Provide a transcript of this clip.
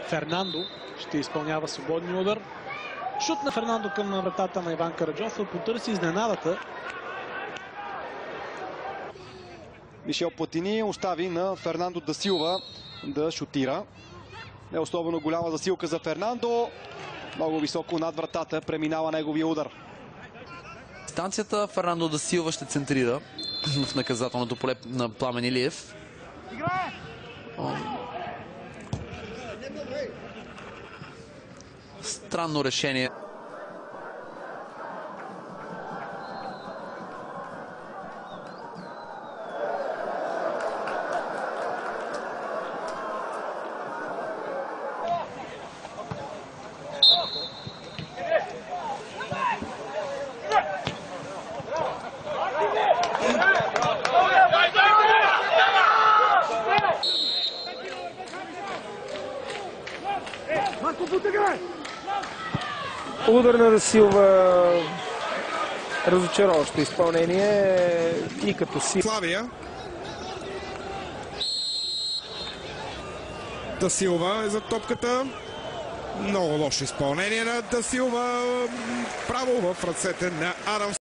Фернандо ще изпълнява свободния удар. Шут на Фернандо към вратата на Иван Караджов. Потърси изненадата. Мишел Платини остави на Фернандо да Силва да шутира. Не особено голяма засилка за Фернандо. Много високо над вратата преминава неговия удар. Дистанцията Фернандо да Силва ще центрира в наказателното поле на Пламен Илиев. Странно решение. Удар на да Силва, разочароващо изпълнение и като си. Славия. Да Силва е за топката. Много лошо изпълнение на Да Силва. Право в ръцете на Адамс.